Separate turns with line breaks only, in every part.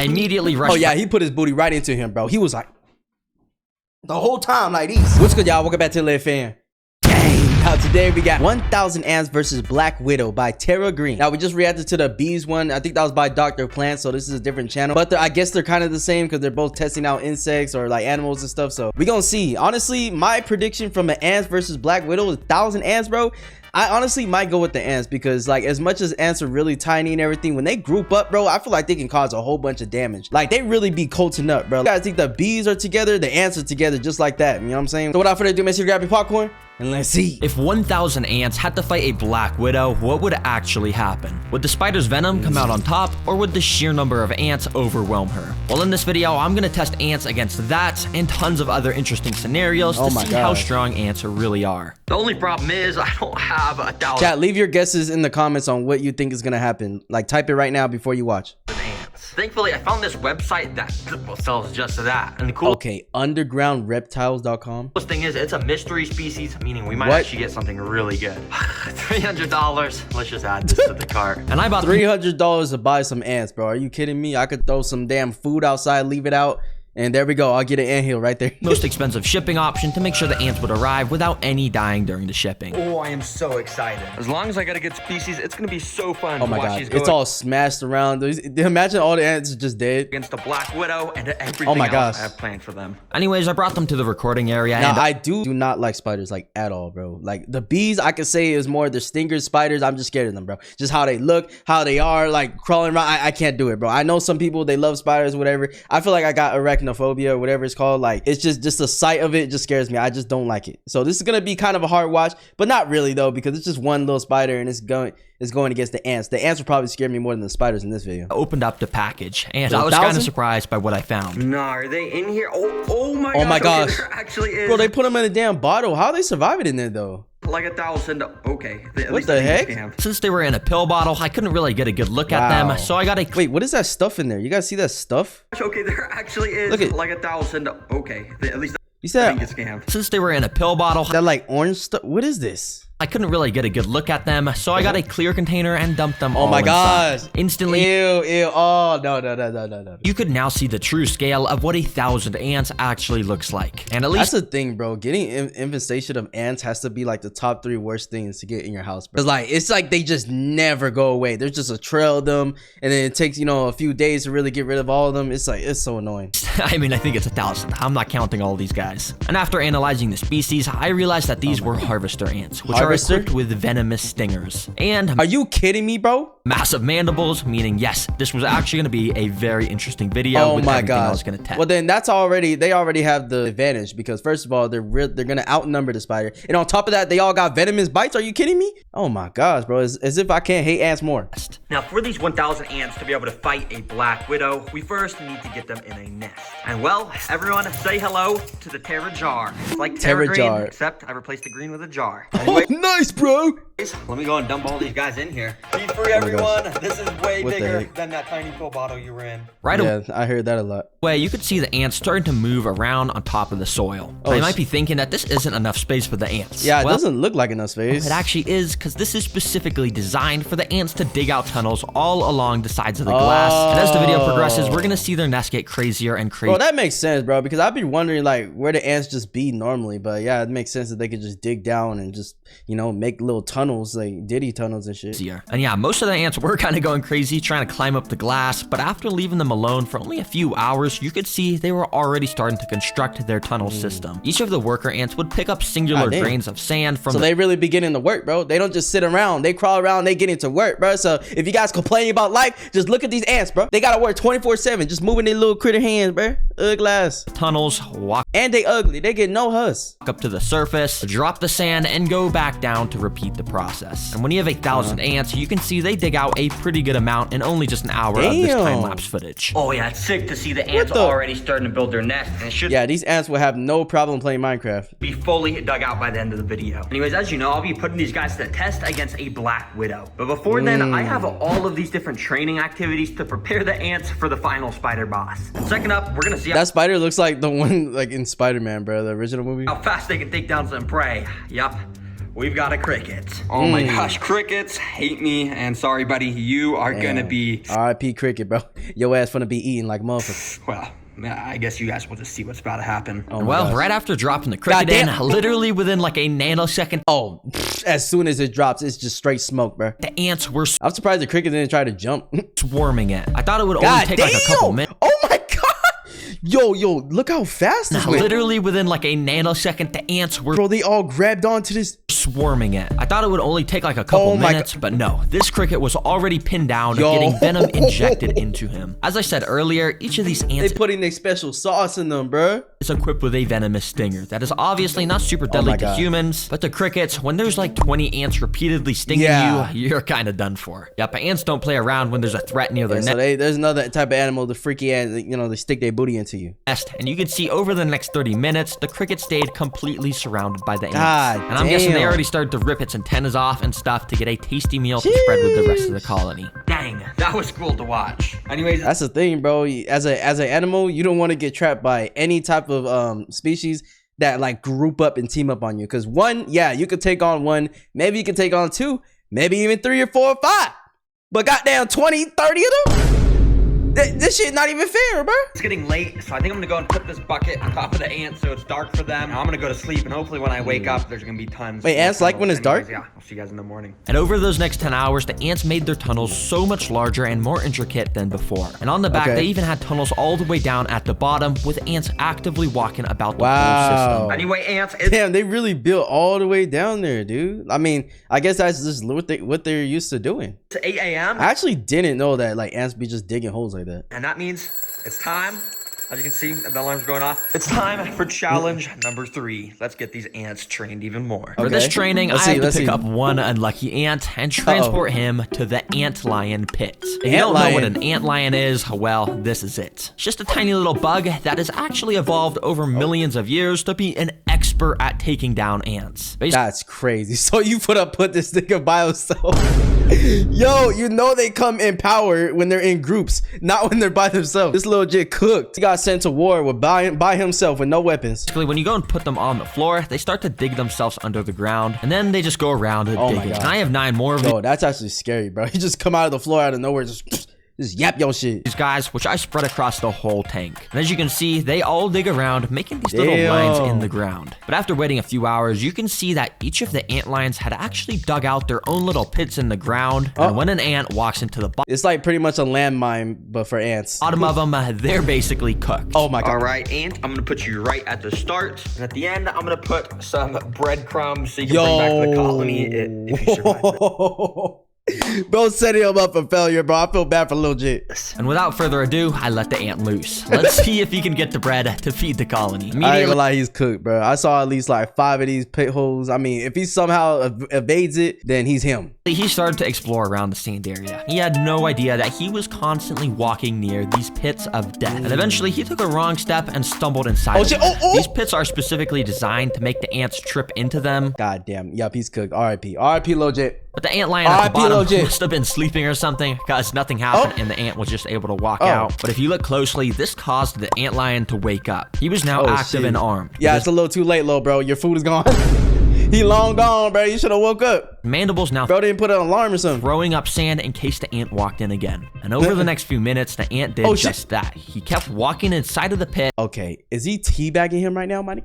I immediately rushed.
Oh yeah, he put his booty right into him, bro. He was like the whole time like these. What's good, y'all? Welcome back to Live Fan. Now today we got 1000 Ants versus Black Widow by TerraGreen. Now we just reacted to the bees one. I think that was by Dr. Plant, so this is a different channel. But I guess they're kind of the same because they're both testing out insects or like animals and stuff. So we gonna see. Honestly, my prediction from the ants versus Black Widow is 1000 ants, bro. I honestly might go with the ants because like as much as ants are really tiny and everything, when they group up, bro, I feel like they can cause a whole bunch of damage. Like they really be coating up, bro. You guys think the bees are together, the ants are together just like that. You know what I'm saying? So without further ado, make sure you grab your popcorn and let's see.
If 1000 ants had to fight a Black Widow, what would actually happen? Would the spider's venom come out on top, or would the sheer number of ants overwhelm her? Well, in this video, I'm gonna test ants against that and tons of other interesting scenarios to see how strong ants really are. The only problem is I don't have 1000.
Chat, leave your guesses in the comments on what you think is gonna happen. Like type it right now before you watch.
Thankfully, I found this website that sells just that. And the cool
undergroundreptiles.com.
coolest thing is it's a mystery species, meaning we might actually get something really good. $300. Let's just add this to the cart. And I bought
$300 to buy some ants, bro. Are you kidding me? I could throw some damn food outside, leave it out, and there we go. I'll get an anthill right there.
Most expensive shipping option to make sure the ants would arrive without any dying during the shipping. Oh, I am so excited. As long as I got a good species, it's gonna be so fun.
Oh my god, it's all smashed around. Imagine all the ants are just dead.
Against the Black Widow and everything
oh my gosh.
I have planned for them. Anyways, I brought them to the recording area.
Now, I do not like spiders like at all, bro. Like the bees, I could say is more the stingers. Spiders, I'm just scared of them, bro. Just how they look, how they are, like crawling around. I can't do it, bro. I know some people, they love spiders, whatever. I feel like I got arachnophobia or whatever it's called. Like it's just the sight of it just scares me. I just don't like it. So this is gonna be kind of a hard watch, but not really though, because it's just one little spider and it's going against the ants. The ants will probably scare me more than the spiders in this video.
I opened up the package and I was kind of surprised by what I found. No, are they in here? Oh my gosh. Okay, there actually is.
Bro, they put them in a damn bottle. How are they surviving in there though?
Like 1000. Okay.
What the heck? Since they were in a pill bottle, I couldn't really get a good look at them, so I got a... Wait, what is that stuff in there? You guys see that stuff?
Okay, there actually is. Look at like 1000. Okay, at least
you said
I think it's scammed. Since they were in a pill bottle,
that like orange stuff. What is this?
I couldn't really get a good look at them, so I got a clear container and dumped them all
my gosh.
Instantly.
Ew. Oh, no.
You could now see the true scale of what 1000 ants actually looks like. And at least
that's the thing, bro. Getting infestation of ants has to be like the top 3 worst things to get in your house, bro. It's like they just never go away. There's just a trail of them, and then it takes, you know, a few days to really get rid of all of them. It's like, it's so annoying.
I mean, I think it's 1000. I'm not counting all these guys. And after analyzing the species, I realized that these were harvester ants, which are equipped with venomous stingers. And
are you kidding me, bro?
Massive mandibles, meaning yes, this was actually going to be a very interesting video.
Oh my god! I was going to test. Well, then they already have the advantage because first of all, they're going to outnumber the spider, and on top of that, they all got venomous bites. Are you kidding me? Oh my gosh, bro! As if I can't hate ants more.
Now, for these 1000 ants to be able to fight a Black Widow, we first need to get them in a nest. And well, everyone, say hello to the Terra jar. It's like TerraGreen, except I replaced the green with a jar. Anyway,
oh, nice, bro.
Let me go and dump all these guys in here. Be free, everyone. This is way bigger than that tiny pill bottle you were in.
Yeah, I heard that a lot.
You could see the ants starting to move around on top of the soil. Oh, you might be thinking that this isn't enough space for the ants.
Yeah, it doesn't look like enough space.
It actually is, because this is specifically designed for the ants to dig out tunnels all along the sides of the glass. And as the video progresses, we're gonna see their nest get crazier and crazier.
Bro, that makes sense, bro, because I'd be wondering like where the ants just be normally. But yeah, it makes sense that they could just dig down and just, you know, make little tunnels, like Diddy tunnels and shit.
And yeah, most of the ants were kind of going crazy trying to climb up the glass, but after leaving them alone for only a few hours, you could see they were already starting to construct their tunnel system. Each of the worker ants would pick up singular grains of sand from
they really be getting to work, bro. They don't just sit around. They crawl around, they get into work, bro. So if you guys complaining about life, just look at these ants, bro. They gotta work 24/7, just moving their little critter hands, bro. Ugly ass.
Tunnels, walk.
And they ugly. They get no huss.
Up to the surface, drop the sand, and go back down to repeat the process. And when you have 1000 ants, you can see they dig out a pretty good amount in only just an hour of this time-lapse footage. Oh yeah, it's sick to see the ants already starting to build their nest. And it should
these ants will have no problem playing Minecraft.
Be fully dug out by the end of the video. Anyways, as you know, I'll be putting these guys to the test against a Black Widow. But before then, I have all of these different training activities to prepare the ants for the final spider boss. And second up, we're gonna see
that spider looks like the one like in Spider-Man, bro, the original movie.
How fast they can take down some prey. Yup. we've got a cricket.
Oh my gosh, crickets hate me, and sorry, buddy, you are gonna be...
R.I.P. cricket, bro. Your ass finna be eating like motherfucker.
Well, I guess you guys will just see what's about to happen.
Oh my
Well,
gosh.
right after dropping the cricket in,
Goddamn.
literally within like a nanosecond,
Oh, as soon as it drops, it's just straight smoke, bro.
the ants were
I'm surprised the cricket didn't try to jump.
swarming it. I thought it would only
God
take
damn!
like a couple minutes.
Oh my god! Yo, look how fast this went.
Literally within like a nanosecond, the ants were
Bro, they all grabbed onto this.
swarming it. I thought it would only take like a couple
Oh my
minutes, but no. This cricket was already pinned down,
Yo.
getting venom injected into him. As I said earlier, each of these
They
ants
putting their special sauce in them, bro.
is equipped with a venomous stinger that is obviously not super deadly
my
to
God.
humans, but the crickets, when there's like 20 ants repeatedly stinging
Yeah.
you, you're kind of done for. Yep, but ants don't play around when there's a threat near their
So there's another type of animal, the freaky ant, they stick their booty into you.
nest, and you can see over the next 30 minutes, the cricket stayed completely surrounded by the ants.
God
And I'm guessing they
damn.
already started to rip its antennas off and stuff to get a tasty meal to spread with the rest of the colony.
Dang, that was cool to watch. Anyways,
That's the thing, bro. As an animal, you don't want to get trapped by any type of species that like group up and team up on you. Because one, yeah, you could take on one. Maybe you can take on two. Maybe even 3 or 4 or 5. But goddamn 20, 30 of them? This shit not even fair, bro.
it's getting late, so I think I'm gonna go and put this bucket on top of the ants so it's dark for them. I'm gonna go to sleep, and hopefully when I wake up, there's gonna be tons.
Wait,
more
ants like
tunnels.
when it's dark?
Anyways, yeah, I'll see you guys in the morning.
And over those next 10 hours, the ants made their tunnels so much larger and more intricate than before. And on the back,
Okay.
they even had tunnels all the way down at the bottom, with ants actively walking about the whole
Wow.
system.
Anyway, ants, it's
Damn, they really built all the way down there, dude. I mean, I guess that's just what they're used to doing.
8 a.m.
I actually didn't know that like ants be just digging holes like that.
And that means it's time. As you can see, the alarm's going off. It's time for challenge number 3. Let's get these ants trained even more.
For this
Okay.
training,
Let's
I
see,
have to
let's
pick
see.
up one unlucky ant and transport him to the ant lion pit. If you don't know what
Antlion.
an ant lion is, well, this is it. It's just a tiny little bug that has actually evolved over millions of years to be an expert at taking down ants.
That's crazy. So you put this nigga by himself. Yo, you know they come in power when they're in groups, not when they're by themselves. This little jit cooked. He got sent to war with by himself with no weapons.
Basically, when you go and put them on the floor, they start to dig themselves under the ground, and then they just go around and
Oh my
digging.
God.
And I have 9 more of
Yo, that's actually scary, bro. He just come out of the floor out of nowhere, just yap your shit.
these guys, which I spread across the whole tank. And as you can see, they all dig around, making these little
Damn.
lines in the ground. But after waiting a few hours, you can see that each of the ant lions had actually dug out their own little pits in the ground. And when an ant walks into the
It's like pretty much a landmine, but for ants.
bottom of them, they're basically cooked.
Oh my god.
All right, ant, I'm gonna put you right at the start, and at the end, I'm gonna put some breadcrumbs so you can bring back to the colony if you survive.
Bro, setting him up for failure, bro. I feel bad for Lil Jit.
And without further ado, I let the ant loose. Let's see if he can get the bread to feed the colony.
I ain't
Immediately,
gonna lie, he's cooked, bro. I saw at least like 5 of these pit holes. I mean, if he somehow evades it, then he's him.
he started to explore around the sand area. He had no idea that he was constantly walking near these pits of death. And eventually, he took a wrong step and stumbled inside
Oh,
of
shit.
them.
Oh.
These pits are specifically designed to make the ants trip into them.
God damn. Yup, he's cooked. R.I.P. R.I.P. Lil Jit.
But the ant lion at the
R.I.P.
bottom
Lil Jit.
must have been sleeping or something, because nothing happened
Oh.
and the ant was just able to walk out. But if you look closely, this caused the ant lion to wake up. He was now
Oh,
active
shit.
and armed.
Yeah, it's a little too late, Lil, bro. Your food is gone. He long gone, bro. You should have woke up.
Mandibles now
Bro didn't put an alarm or something.
throwing up sand in case the ant walked in again. And over the next few minutes, the ant did
Oh, shit.
just that. He kept walking inside of the pit.
Okay, is he teabagging him right now, Money?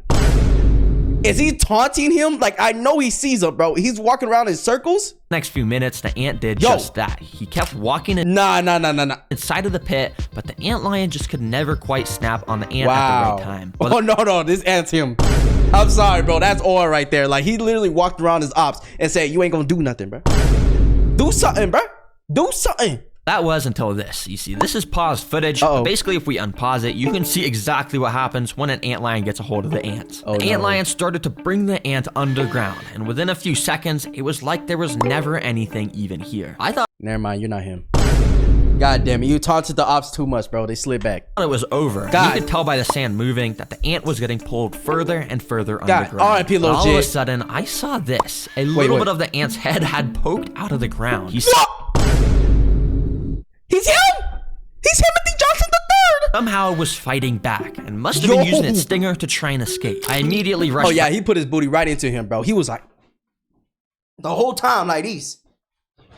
Is he taunting him? Like, I know he sees him, bro. He's walking around in circles?
Next few minutes, the ant did
Yo.
just that. He kept walking
Nah.
inside of the pit, but the ant lion just could never quite snap on the ant at
Wow.
the right time.
Oh, no. This ant's him. I'm sorry, bro. That's all right there. Like, he literally walked around his ops and said, you ain't gonna do nothing, bro. Do something, bro. Do something.
That was until this. You see, this is paused footage.
Uh-oh.
Basically, if we unpause it, you can see exactly what happens when an antlion gets a hold of the ant.
Oh,
the
no.
antlion started to bring the ant underground, and within a few seconds, it was like there was never anything even here. I thought
Never mind, you're not him. God damn it. You taunted the ops too much, bro. They slid back.
it was over.
God.
You could tell by the sand moving that the ant was getting pulled further and further
God,
underground.
R.I.P.
But
Lil
all of a
Jit.
sudden, I saw this. A little
wait.
bit of the ant's head had poked out of the ground. He
He's him! He's Timothy Johnson III!
somehow was fighting back and must have been
Yo.
using its stinger to try and escape. I immediately rushed.
Oh, yeah, he put his booty right into him, bro. He was like, The whole time like these.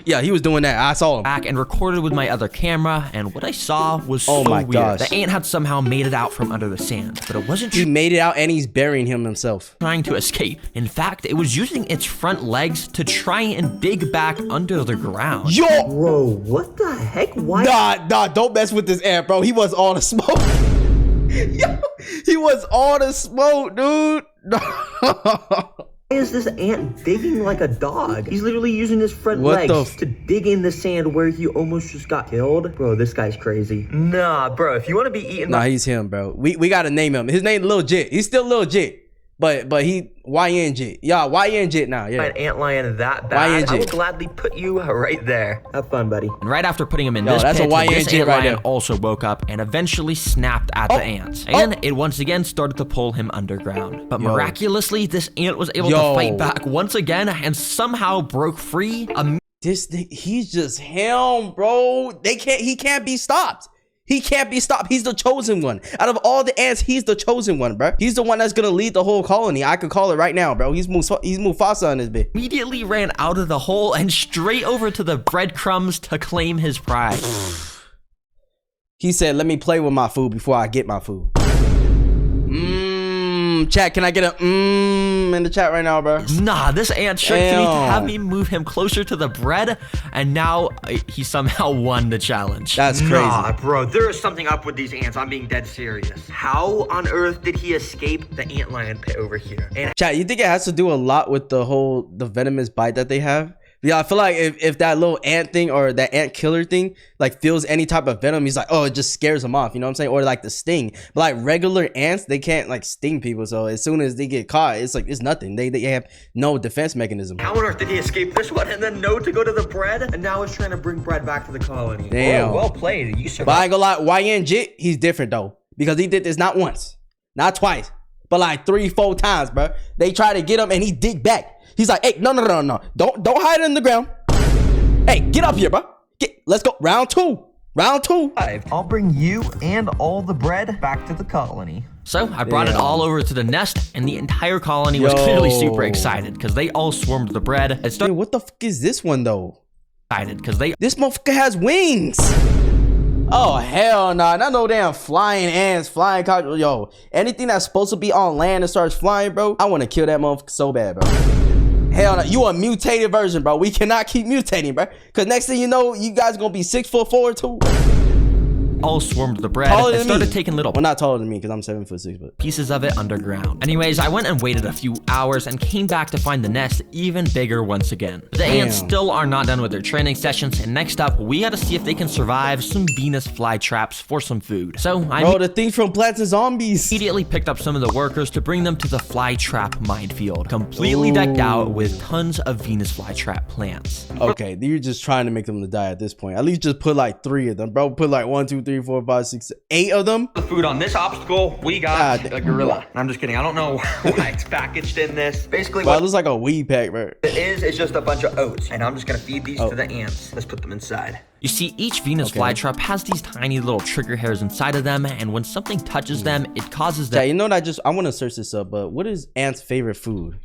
Yeah, he was doing that. I saw him.
Back and recorded with my other camera, and what I saw was
Oh
so
my
weird.
gosh.
The ant had somehow made it out from under the sand, but it wasn't
He made it out and he's burying himself.
trying to escape. In fact, it was using its front legs to try and dig back under the ground.
Yo!
Bro, what the heck? Why?
Nah, don't mess with this ant, bro. He was all the smoke. Yo, he was all the smoke, dude.
Why is this ant digging like a dog? He's literally using his front
What the
legs to dig in the sand where he almost just got killed. Bro, this guy's crazy. Nah, bro, if you want to be eaten
Nah, he's him, bro. We gotta name him. His name Lil Jit. He's still Lil Jit. But he YN Jit. Yeah, YN Jit now. Yeah.
an antlion that bad,
YNG.
I would gladly put you right there. Have fun, buddy.
And right after putting him in
Yo,
this
that's a
pit, this
YNG
ant
right
lion
there.
also woke up and eventually snapped at the ants. And it once again started to pull him underground. But miraculously, this ant was able to fight back once again and somehow broke free.
This thing, he's just him, bro. He can't be stopped. He can't be stopped. He's the chosen one. Out of all the ants, he's the chosen one, bro. He's the one that's gonna lead the whole colony. I could call it right now, bro. He's Mufasa on this bit.
Immediately ran out of the hole and straight over to the breadcrumbs to claim his prize.
He said, let me play with my food before I get my food. Chat, can I get a in the chat right now, bro?
Nah, this ant tricked me to have me move him closer to the bread, and now he somehow won the challenge.
That's crazy.
Nah, bro, there is something up with these ants. I'm being dead serious. How on earth did he escape the antlion pit over here? And
Chat, you think it has to do a lot with the venomous bite that they have? Yeah, I feel like if that little ant thing or that ant killer thing like feels any type of venom, he's like, oh, it just scares him off, you know what I'm saying? Or like the sting. But like regular ants, they can't like sting people. So as soon as they get caught, it's like it's nothing. They have no defense mechanism.
how on earth did he escape this one and then know to go to the bread? And now he's trying to bring bread back to the colony.
Damn.
Oh, well played. You
But
survived.
I ain't gonna lie, YN Jit, he's different though. Because he did this not once, not twice, but like 3-4 times, bro. They try to get him and he dig back. He's like, hey, no. Don't hide in the ground. Hey, get up here, bro. Let's go. Round two.
I'll bring you and all the bread back to the colony.
So I brought it all over to the nest, and the entire colony was clearly super excited because they all swarmed the bread and
Hey,
started
what the fuck is this one though?
because they
This motherfucker has wings. Oh, hell nah. Not no damn flying ants, flying cockroaches. Yo, anything that's supposed to be on land and starts flying, bro, I want to kill that motherfucker so bad, bro. Hell no. You a mutated version, bro. We cannot keep mutating, bro. Because next thing you know, you guys going to be 6'4" too.
all swarmed the bread
Taller
and
than
started
me.
taking little
Well, not taller than me because I'm 7'6", but
pieces of it underground. Anyways, I went and waited a few hours and came back to find the nest even bigger once again. The ants still are not done with their training sessions, and next up, we gotta see if they can survive some Venus flytraps for some food. So I
bro, the thing from Plants and Zombies.
immediately picked up some of the workers to bring them to the flytrap minefield, completely decked out with tons of Venus flytrap plants.
Okay, you're just trying to make them to die at this point. At least just put like 3 of them, bro. Put like 1, 2, 3, 4, 5, 6, 8 of them.
The food on this obstacle, we got
God.
a gorilla. I'm just kidding. I don't know why it's packaged in this. Basically,
Bro, it
what
looks like a weed pack, bro.
it is just a bunch of oats. And I'm just going to feed these to the ants. Let's put them inside.
You see, each Venus flytrap has these tiny little trigger hairs inside of them, and when something touches them, it causes
Yeah,
them
you know what? I want to search this up, but what is ants' favorite food?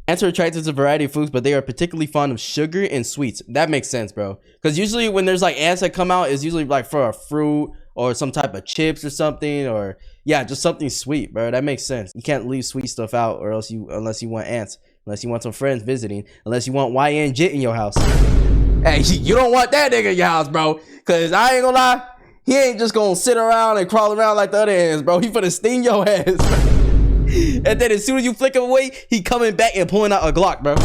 Ants are attracted to a variety of foods, but they are particularly fond of sugar and sweets. That makes sense, bro. Because usually when there's like ants that come out, it's usually like for a fruit or some type of chips or something, or yeah, just something sweet, bro. That makes sense. You can't leave sweet stuff out, or else unless you want ants, unless you want some friends visiting, unless you want YN Jit in your house. Hey, you don't want that nigga in your house, bro. Cause I ain't gonna lie, he ain't just gonna sit around and crawl around like the other ants, bro. He finna sting your ass. And then as soon as you flick him away, he coming back and pulling out a Glock, bro.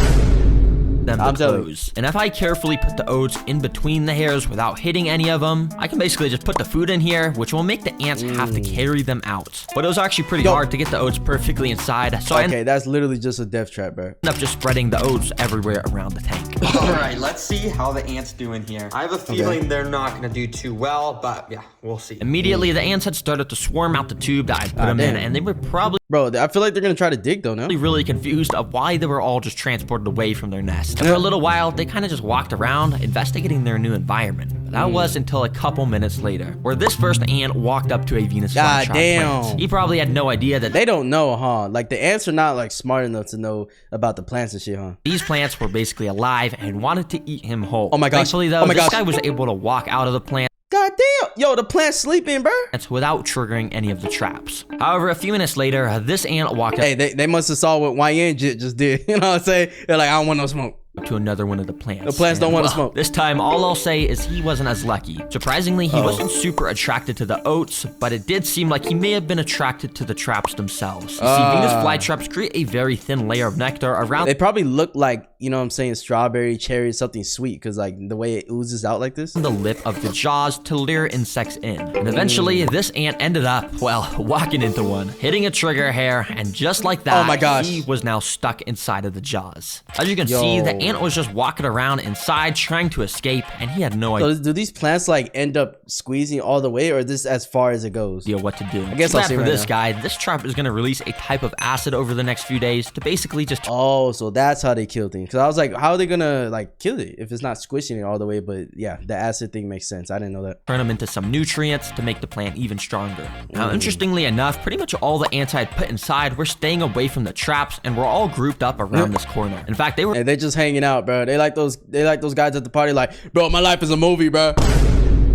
them
I'm
to
telling you.
close. And if I carefully put the oats in between the hairs without hitting any of them, I can basically just put the food in here, which will make the ants have to carry them out. But it was actually pretty hard to get the oats perfectly inside, so I ended
Okay, that's literally just a death trap, bro.
up just spreading the oats everywhere around the tank.
All right, let's see how the ants do in here. I have a feeling they're not going to do too well, but yeah, we'll see.
Immediately, the ants had started to swarm out the tube that I put them in,
damn.
and they were probably
Bro, I feel like they're gonna try to dig though, no?
Really confused of why they were all just transported away from their nest. And for a little while, they kind of just walked around, investigating their new environment. But that was until a couple minutes later, where this first ant walked up to a Venus flytrap plant. He probably had no idea that
they don't know, huh? Like the ants are not like smart enough to know about the plants and shit, huh?
These plants were basically alive and wanted to eat him whole.
Oh my gosh.
Thankfully though, this guy was able to walk out of the plant.
God damn. Yo, the plant's sleeping, bro.
Without triggering any of the traps. However, a few minutes later, this ant walked up.
Hey, they must have saw what YN just did. You know what I'm saying? They're like, I don't want no smoke.
To another one of the plants.
The plants don't want to smoke.
This time, all I'll say is he wasn't as lucky. Surprisingly, he wasn't super attracted to the oats, but it did seem like he may have been attracted to the traps themselves. You see, Venus flytraps create a very thin layer of nectar around.
They probably look like, you know what I'm saying, strawberry, cherry, something sweet, because like the way it oozes out like this.
The lip of the jaws to lure insects in. And eventually, this ant ended up, well, walking into one, hitting a trigger hair, and just like that,
oh my gosh,
he was now stuck inside of the jaws. As you can see, the ant was just walking around inside trying to escape, and he had no idea.
So do these plants like end up squeezing all the way, or is this as far as it goes?
What to do.
I guess I'll see
for
right
this
now.
guy, this trap is going to release a type of acid over the next few days to basically just...
Oh, so that's how they kill things. Because I was like, how are they going to like kill it if it's not squishing it all the way? But yeah, the acid thing makes sense. I didn't know that.
Turn them into some nutrients to make the plant even stronger. Now, interestingly enough, pretty much all the ants I had put inside were staying away from the traps and were all grouped up around this corner. In fact, they were...
Hey, they're just hanging out, bro. They like those guys at the party like, bro, my life is a movie, bro.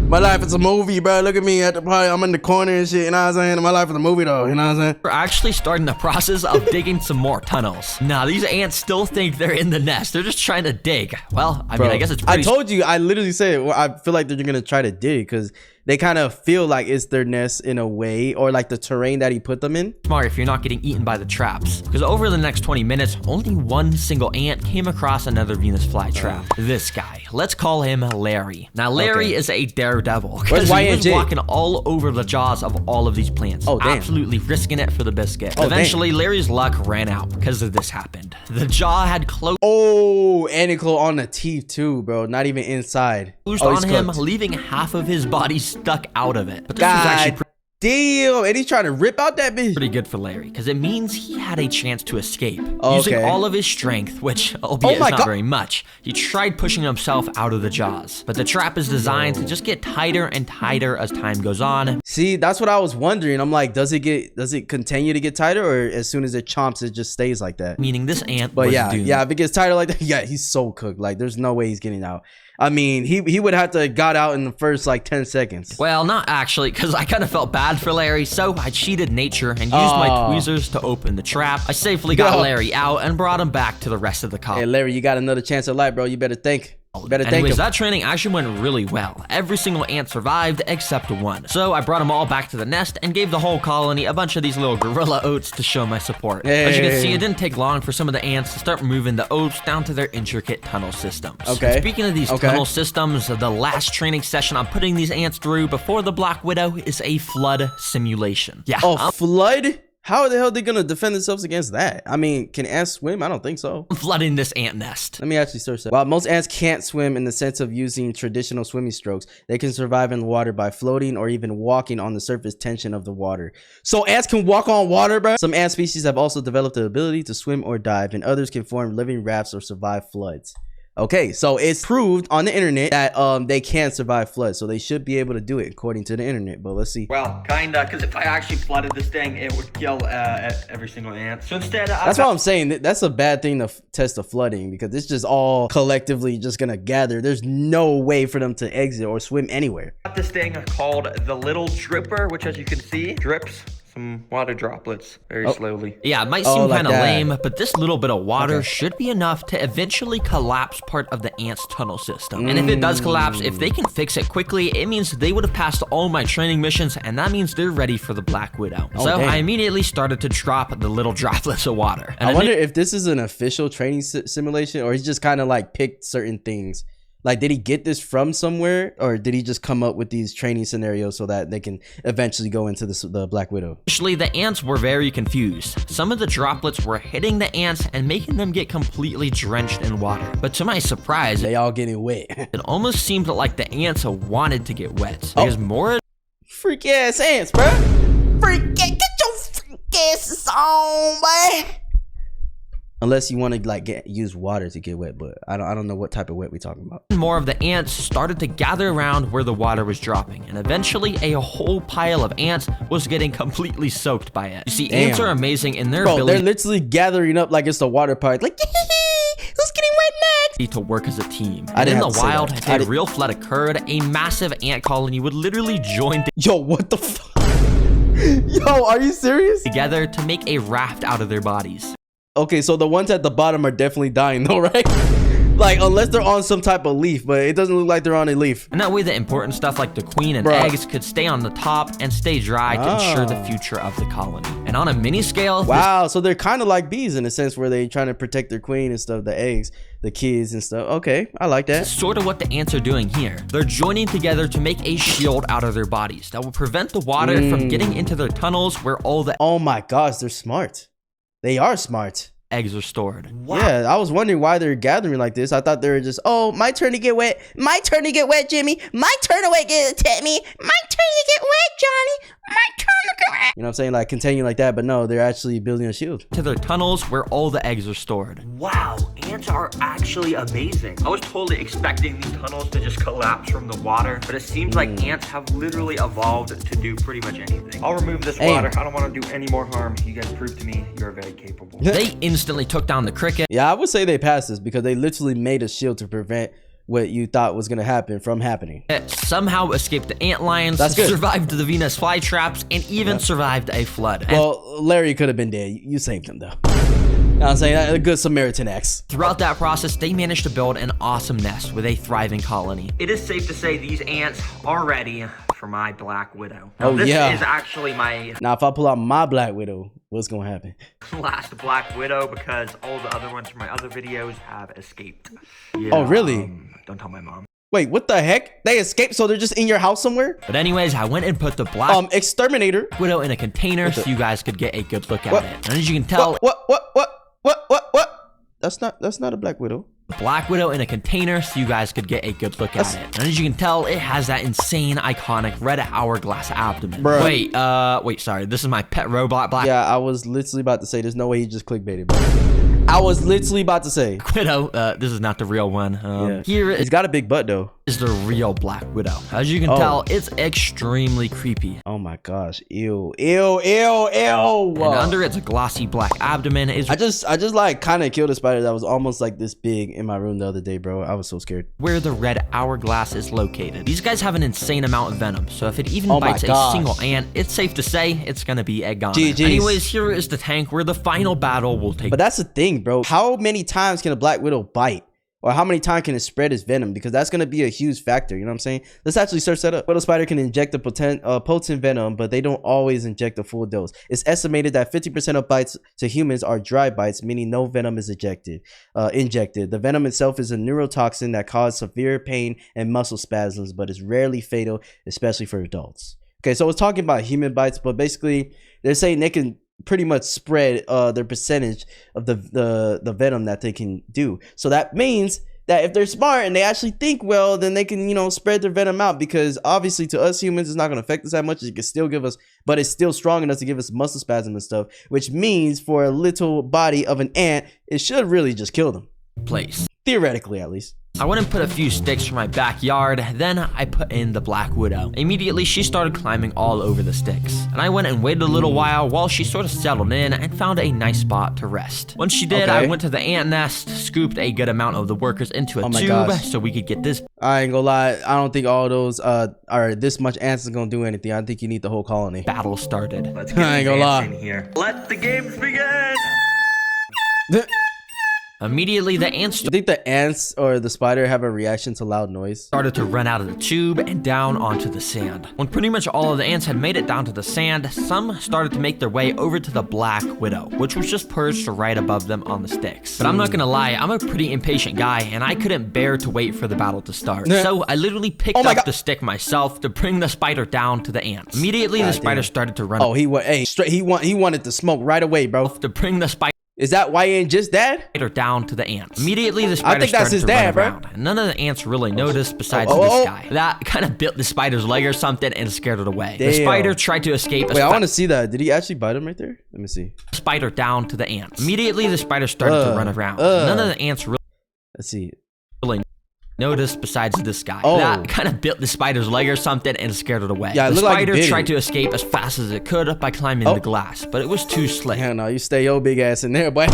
My life is a movie, bro. Look at me at the party. I'm in the corner and shit. You know what I'm saying? My life is a movie, though. You know what I'm saying?
We're actually starting the process of digging some more tunnels. Now, these ants still think they're in the nest. They're just trying to dig. Well, I mean, I guess it's pretty...
I told you. I literally said, well, I feel like they're going to try to dig because they kind of feel like it's their nest in a way, or like the terrain that he put them in.
Smart if you're not getting eaten by the traps. Because over the next 20 minutes, only one single ant came across another Venus flytrap. This guy. Let's call him Larry. Now, Larry is a daredevil. Because he was walking all over the jaws of all of these plants.
Oh, damn.
Absolutely risking it for the biscuit. Eventually, Larry's luck ran out because of this happened. The jaw had closed.
Oh, and it closed on the teeth too, bro. Not even inside.
Closed on him, leaving half of his body stuck out of it. But this was actually
damn, and he's trying to rip out that bitch.
Pretty good for Larry, because it means he had a chance to escape. Using all of his strength, which, albeit is not very much, he tried pushing himself out of the jaws. But the trap is designed to just get tighter and tighter as time goes on.
See, that's what I was wondering. I'm like, does it continue to get tighter, or as soon as it chomps, it just stays like that?
Meaning this ant was doomed.
Yeah, if it gets tighter like that, yeah, he's so cooked. Like, there's no way he's getting out. I mean, he would have to have got out in the first like 10 seconds.
Well, not actually, because I kind of felt bad for Larry, so I cheated nature and used my tweezers to open the trap. I safely got Larry out and brought him back to the rest of the colony.
Hey, Larry, you got another chance at life, bro. You better think.
Anyways, that training actually went really well. Every single ant survived except one. So I brought them all back to the nest and gave the whole colony a bunch of these little gorilla oats to show my support. As you can see, it didn't take long for some of the ants to start moving the oats down to their intricate tunnel systems. And speaking of these tunnel systems, the last training session I'm putting these ants through before the Black Widow is a flood simulation. Yeah.
Oh, flood? How the hell are they gonna defend themselves against that? I mean, can ants swim? I don't think so.
I'm flooding this ant nest.
Let me actually search that. While most ants can't swim in the sense of using traditional swimming strokes, they can survive in the water by floating or even walking on the surface tension of the water. So ants can walk on water, bro? Some ant species have also developed the ability to swim or dive, and others can form living rafts or survive floods. Okay, so it's proved on the internet that they can survive floods, so they should be able to do it according to the internet. But let's see.
Well, kinda, because if I actually flooded this thing, it would kill every single ant. So instead,
that's what I'm saying. That's a bad thing to test the flooding, because it's just all collectively just gonna gather. There's no way for them to exit or swim anywhere.
Got this thing called the Little Dripper, which, as you can see, drips some water droplets very slowly.
Yeah, it might seem kind of lame, but this little bit of water should be enough to eventually collapse part of the ants' tunnel system. And if it does collapse, if they can fix it quickly, it means they would have passed all my training missions, and that means they're ready for the Black Widow. So I immediately started to drop the little droplets of water. And
I wonder if this is an official training simulation, or he's just kind of like picked certain things. Like, did he get this from somewhere, or did he just come up with these training scenarios so that they can eventually go into the Black Widow?
Actually, the ants were very confused. Some of the droplets were hitting the ants and making them get completely drenched in water. But to my surprise,
they all getting wet.
It almost seemed like the ants wanted to get wet. Because more
freak ass ants, bro. Get your freak ass on, boy. Unless you want to like use water to get wet, but I don't know what type of wet we're talking about.
More of the ants started to gather around where the water was dropping, and eventually a whole pile of ants was getting completely soaked by it. You see, ants are amazing in their ability.
They're literally gathering up like it's the water park. Like, who's getting wet next?
To work as a team.
I didn't
in the wild, if a real flood occurred, a massive ant colony would literally join
Yo, what the fuck? Yo, are you serious?
together to make a raft out of their bodies.
Okay, so the ones at the bottom are definitely dying though, right? Like, unless they're on some type of leaf, but it doesn't look like they're on a leaf.
And that way the important stuff like the queen and eggs could stay on the top and stay dry to ensure the future of the colony. And on a mini scale,
wow, so they're kind of like bees in a sense where they're trying to protect their queen and stuff, the eggs, the kids and stuff. Okay, I like that.
That's sort of what the ants are doing here. They're joining together to make a shield out of their bodies that will prevent the water from getting into their tunnels where all the
oh my gosh, they're smart. They are smart.
Eggs are stored.
Wow. Yeah, I was wondering why they're gathering like this. I thought they were just, oh, my turn to get wet. My turn to get wet, Jimmy. My turn to get Tammy. My turn to get wet, Johnny. My turn to get wet. You know what I'm saying? Like, continue like that, but no, they're actually building a shield.
To their tunnels where all the eggs are stored.
Wow, ants are actually amazing. I was totally expecting these tunnels to just collapse from the water, but it seems like ants have literally evolved to do pretty much anything. I'll remove this water. I don't want to do any more harm. You guys prove to me you're very capable.
They instantly took down the cricket.
Yeah, I would say they passed this because they literally made a shield to prevent what you thought was going to happen from happening.
It somehow escaped the ant lions, survived the Venus flytraps, and even survived a flood.
Well, Larry could have been dead. You saved him, though. You know what I'm saying? A good Samaritan acts.
Throughout that process, they managed to build an awesome nest with a thriving colony.
It is safe to say these ants are ready for my Black Widow.
Now,
this is actually my...
Now, if I pull out my Black Widow, what's going to happen?
last Black Widow because all the other ones from my other videos have escaped. Yeah,
oh, really?
Don't tell my mom.
Wait, what the heck? They escaped, so they're just in your house somewhere?
But anyways, I went and put the Black
Exterminator
Widow in a container so you guys could get a good look at it. And as you can tell...
What? That's not a Black Widow.
Black Widow in a container so you guys could get a good look at it. And as you can tell, it has that insane, iconic red hourglass abdomen.
Bruh.
Wait, sorry. This is my pet robot, Black
Yeah, I was literally about to say, there's no way he just clickbaited, bro. I was literally about to say.
Widow, this is not the real one. Here
he's got a big butt, though.
Is the real Black Widow. As you can tell, it's extremely creepy.
Oh my gosh. Ew. And
under its glossy black abdomen is...
I just like kind of killed a spider that was almost like this big in my room the other day, bro. I was so scared.
Where the red hourglass is located. These guys have an insane amount of venom, so if it even bites a single ant, it's safe to say it's gonna be a goner. Anyways, here is the tank where the final battle will take.
But that's the thing, bro. How many times can a Black Widow bite? Or how many times can it spread its venom? Because that's going to be a huge factor. You know what I'm saying? Let's actually search that up. Widow spider can inject a potent venom, but they don't always inject a full dose. It's estimated that 50% of bites to humans are dry bites, meaning no venom is injected. The venom itself is a neurotoxin that causes severe pain and muscle spasms, but is rarely fatal, especially for adults. Okay, so it's talking about human bites, but basically they're saying they can pretty much spread their percentage of the venom that they can do. So that means that if they're smart and they actually think well, then they can, you know, spread their venom out, because obviously to us humans it's not going to affect us that much. It can still give us, but it's still strong enough to give us muscle spasm and stuff, which means for a little body of an ant, it should really just kill them. Theoretically, at least.
I went and put a few sticks from my backyard, then I put in the Black Widow. Immediately, she started climbing all over the sticks, and I went and waited a little while she sort of settled in and found a nice spot to rest. Once she did, I went to the ant nest, scooped a good amount of the workers into a tube so we could get this.
I ain't gonna lie, I don't think all those are this much ants is gonna do anything. I think you need the whole colony.
Battle started.
Let's get
I ain't gonna lie.
In here. Let the games begin.
Immediately, the ants
I think the ants or the spider have a reaction to loud noise.
Started to run out of the tube and down onto the sand. When pretty much all of the ants had made it down to the sand, some started to make their way over to the Black Widow, which was just perched right above them on the sticks. But I'm not gonna lie, I'm a pretty impatient guy, and I couldn't bear to wait for the battle to start. So I literally picked up the stick myself to bring the spider down to the ants. Immediately, the spider started to run.
Oh, he wanted the smoke right away, bro.
To bring the spider
Is that YN just dad?
Spider down to the ants. Immediately, the spider
think that's
started
his
to
dad,
run
bro.
around, and none of the ants really noticed besides this guy. That kind of bit the spider's leg or something and scared it away.
Damn.
The spider tried to escape.
Wait, I want to see that. Did he actually bite him right there? Let me see.
Spider down to the ants. Immediately, the spider started to run around. None of the ants really
Let's see.
noticed besides this guy.
Oh.
That kind of bit the spider's leg or something and scared it away.
Yeah, it
the
looked like
spider
it bit
tried
it.
to escape as fast as it could by climbing the glass, but it was too slick.
Hell no, you stay your big ass in there, boy.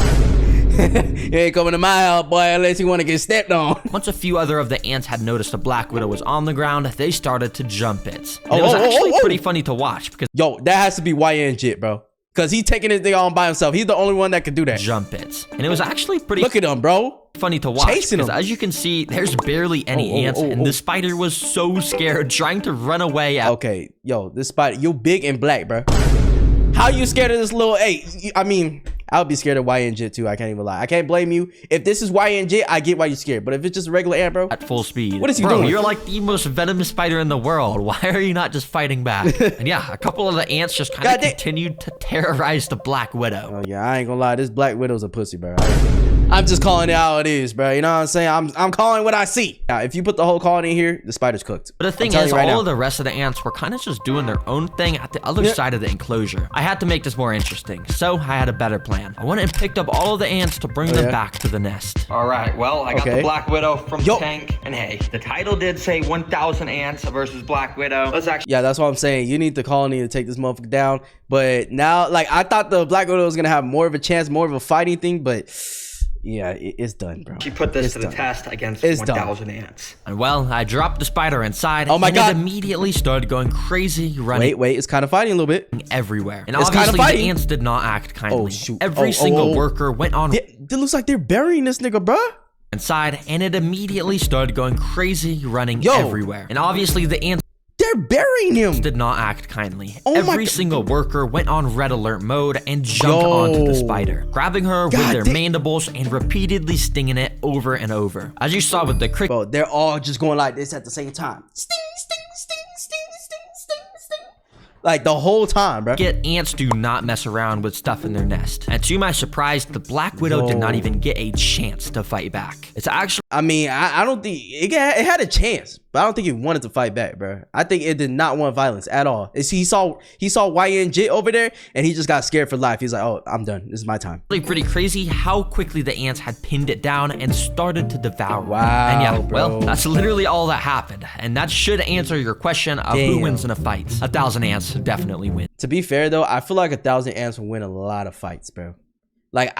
You ain't coming to my house, boy, unless you want to get stepped on.
Once a few other of the ants had noticed a black widow was on the ground, they started to jump it. And it was actually pretty funny to watch because
Yo, that has to be YN shit, bro. Cause he taking his thing on by himself. He's the only one that could do that.
jump it. And it was actually pretty
Look at him, bro.
funny to watch
Chasing
because
him.
as you can see, there's barely any ants, and the spider was so scared, trying to run away.
Okay, yo, this spider, you big and black, bro. How you scared of this little? Hey, I mean, I would be scared of YN jit too. I can't even lie. I can't blame you. If this is YN jit, I get why you're scared. But if it's just a regular ant, bro,
At full speed.
What is he
Bro,
doing?
You're like the most venomous spider in the world. Why are you not just fighting back? And yeah, a couple of the ants just kind of
Goddamn.
continued to terrorize the Black Widow.
oh yeah, I ain't gonna lie. This Black Widow's a pussy, bro. I'm just calling it how it is, bro. You know what I'm saying? I'm calling what I see. Now, if you put the whole colony in here, the spider's cooked.
But the thing is, all of the rest of the ants were kind of just doing their own thing at the other side of the enclosure. I had to make this more interesting, so I had a better plan. I went and picked up all of the ants to bring them back to the nest.
All right, well, I got
Okay.
the Black Widow from
Yo.
the tank. And hey, the title did say 1,000 ants versus Black Widow. Let's actually
Yeah, that's what I'm saying. You need the colony to take this motherfucker down. But now, like, I thought the Black Widow was gonna have more of a chance, more of a fighting thing, but yeah, it's done, bro.
put this
It's
to the
done.
test against
It's done.
1,000 ants.
And well, I dropped the spider inside,
Oh my
and
God.
it immediately started going crazy, running
Wait, it's kind of fighting a little bit.
everywhere. And
It's kinda
obviously,
fighting.
the ants did not act kindly.
Oh, shoot.
Every
Oh,
single worker went on
It looks like they're burying this nigga, bro.
inside, and it immediately started going crazy, running
Yo.
everywhere. And obviously, the ants
They're burying him.
did not act kindly.
Oh my
Every
God.
single worker went on red alert mode and jumped onto the spider, grabbing her with
God
their
damn.
mandibles and repeatedly stinging it over and over. As you saw with the cricket,
Bro, they're all just going like this at the same time. Sting, sting, sting, sting, sting, sting, sting. Like the whole time, bro.
ants do not mess around with stuff in their nest. And to my surprise, the Black Widow did not even get a chance to fight back. It's actually
I mean, I don't think it had a chance, but I don't think it wanted to fight back, bro. I think it did not want violence at all. He saw YN Jit over there, and he just got scared for life. He's like, oh, I'm done. This is my time.
pretty crazy how quickly the ants had pinned it down and started to devour it.
Wow,
And yeah,
bro.
well, that's literally all that happened. And that should answer your question of who
Damn.
wins in a fight. 1,000 ants definitely win.
To be fair though, I feel like 1,000 ants will win a lot of fights, bro. Like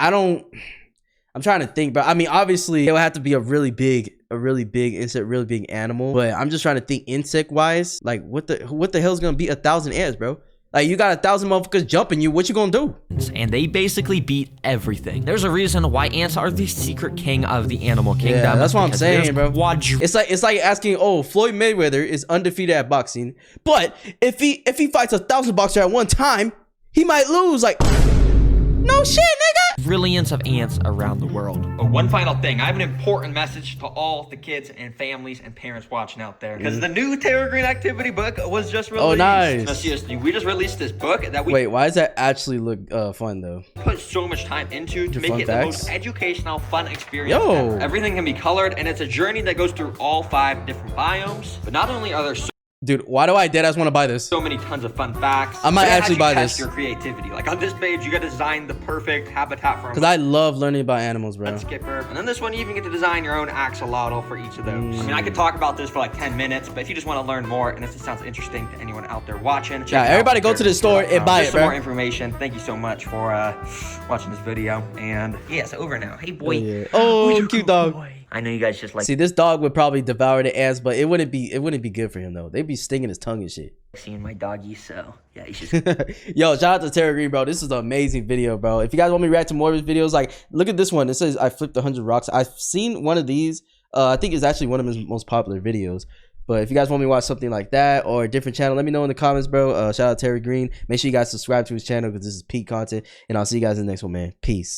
I'm trying to think, bro. I mean, obviously it would have to be a really big insect, really big animal. But I'm just trying to think insect wise. Like what the hell's gonna beat 1,000 ants, bro? Like you got 1,000 motherfuckers jumping you. What you gonna do?
And they basically beat everything. There's a reason why ants are the secret king of the animal kingdom.
Yeah, that's what I'm
because
saying,
there's
bro. It's like asking, oh, Floyd Mayweather is undefeated at boxing, but if he fights 1,000 boxers at one time, he might lose. Like, no shit, nigga.
Brilliance of ants around the world.
But one final thing, I have an important message to all the kids and families and parents watching out there. Because the new TerraGreen activity book was just released.
Oh, nice.
No, seriously, we just released this book that we
Wait, why does that actually look fun though?
put so much time into to make
fun
it the
facts?
most educational, fun experience
Yo.
ever. Everything can be colored, and it's a journey that goes through all 5 different biomes. But not only are there
Dude, why do I deadass want to buy this?
so many tons of fun facts,
I might
but it has
actually
you
buy
test
this.
your creativity. Like on this page, you got to design the perfect habitat for a
Because I love learning about animals, bro.
skipper. And then this one, you even get to design your own axolotl for each of those. I mean, I could talk about this for like 10 minutes, but if you just want to learn more, and if this sounds interesting to anyone out there watching, check
Yeah,
it out.
everybody go to the store and buy
Just
it,
some
bro.
more information. Thank you so much for watching this video. And yeah, it's over now. Hey, boy.
Yeah. Oh, cute dog.
I know you guys just like
See, this dog would probably devour the ants, but it wouldn't be good for him though. They'd be stinging his tongue and shit.
seeing my doggy, so yeah, he's just
Yo, shout out to TerraGreen, bro. This is an amazing video, bro. If you guys want me to react to more of his videos, like look at this one. It says I flipped 100 rocks. I've seen one of these. I think it's actually one of his most popular videos. But if you guys want me to watch something like that or a different channel, let me know in the comments, bro. Shout out to TerraGreen. Make sure you guys subscribe to his channel because this is peak content. And I'll see you guys in the next one, man. Peace.